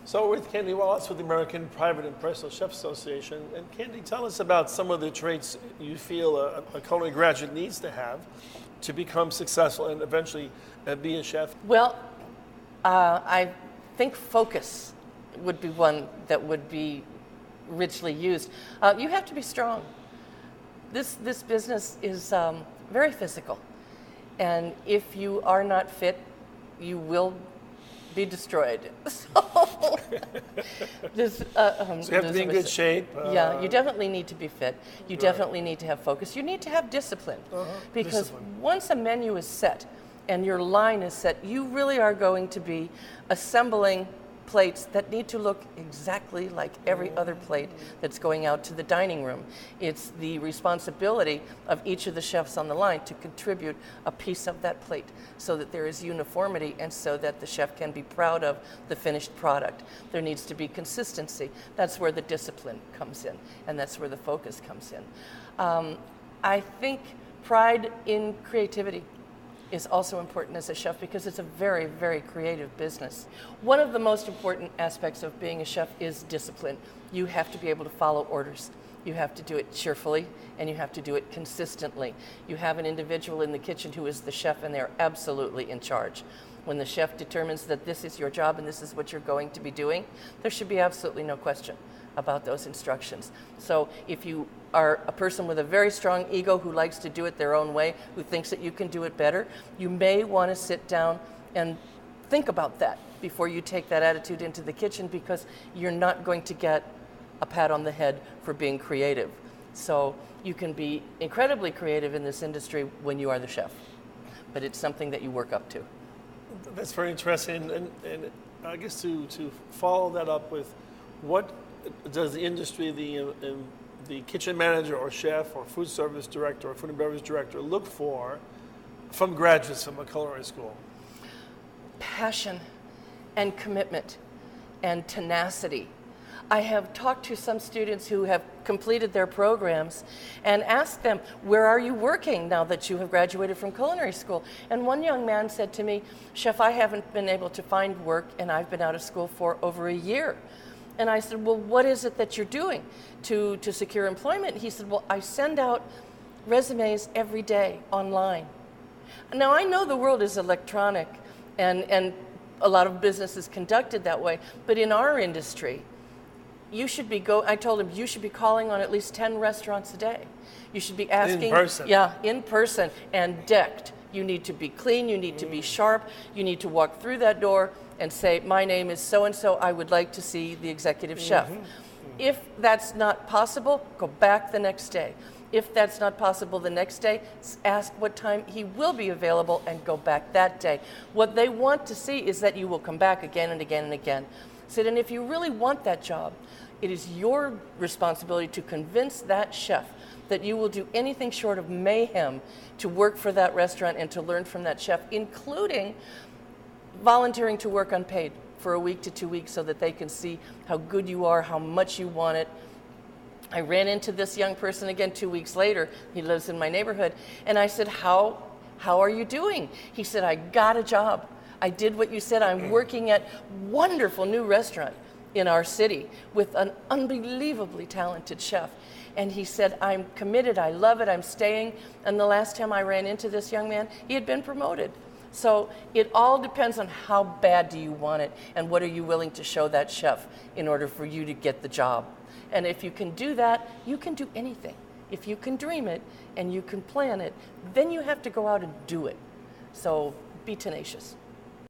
So we're with Candy Wallace with the American Private and Personal Chef Association. And Candy, tell us about some of the traits you feel a culinary graduate needs to have to become successful and eventually be a chef. Well, I think focus would be one that would be richly used. You have to be strong. This business is very physical. And if you are not fit, you will be destroyed. So, So you have to be in good shape. Yeah, you definitely need to be fit. You definitely need to have focus. You need to have discipline. Because once a menu is set and your line is set, you really are going to be assembling plates that need to look exactly like every other plate that's going out to the dining room. It's the responsibility of each of the chefs on the line to contribute a piece of that plate so that there is uniformity and so that the chef can be proud of the finished product. There needs to be consistency. That's where the discipline comes in, and that's where the focus comes in. I think pride in creativity is also important as a chef because it's a very, very creative business. One of the most important aspects of being a chef is discipline. You have to be able to follow orders. You have to do it cheerfully, and you have to do it consistently. You have an individual in the kitchen who is the chef, and they're absolutely in charge. When the chef determines that this is your job and this is what you're going to be doing, there should be absolutely no question about those instructions. So if you are a person with a very strong ego who likes to do it their own way, who thinks that you can do it better, you may want to sit down and think about that before you take that attitude into the kitchen, because you're not going to get a pat on the head for being creative. So you can be incredibly creative in this industry when you are the chef, but it's something that you work up to. That's very interesting. And I guess to follow that up with, what does the industry, the kitchen manager or chef or food service director or food and beverage director look for from graduates from a culinary school? Passion and commitment and tenacity. I have talked to some students who have completed their programs and asked them, where are you working now that you have graduated from culinary school? And one young man said to me, Chef, I haven't been able to find work and I've been out of school for over a year. And I said, well, what is it that you're doing to secure employment? He said, well, I send out resumes every day online. Now, I know the world is electronic and a lot of business is conducted that way, but in our industry, I told him, you should be calling on at least 10 restaurants a day. You should be asking. In person. Yeah, in person and decked. You need to be clean, you need to be sharp, you need to walk through that door and say, my name is so-and-so, I would like to see the executive chef. If that's not possible, go back the next day. If that's not possible the next day, ask what time he will be available and go back that day. What they want to see is that you will come back again and again and again. So then if you really want that job, it is your responsibility to convince that chef that you will do anything short of mayhem to work for that restaurant and to learn from that chef, including volunteering to work unpaid for a week to 2 weeks so that they can see how good you are, how much you want it. I ran into this young person again 2 weeks later. He lives in my neighborhood. And I said, how are you doing? He said, I got a job. I did what you said. I'm working at a wonderful new restaurant in our city with an unbelievably talented chef. And he said, I'm committed, I love it, I'm staying. And the last time I ran into this young man, he had been promoted. So it all depends on how bad do you want it and what are you willing to show that chef in order for you to get the job. And if you can do that, you can do anything. If you can dream it and you can plan it, then you have to go out and do it. So be tenacious.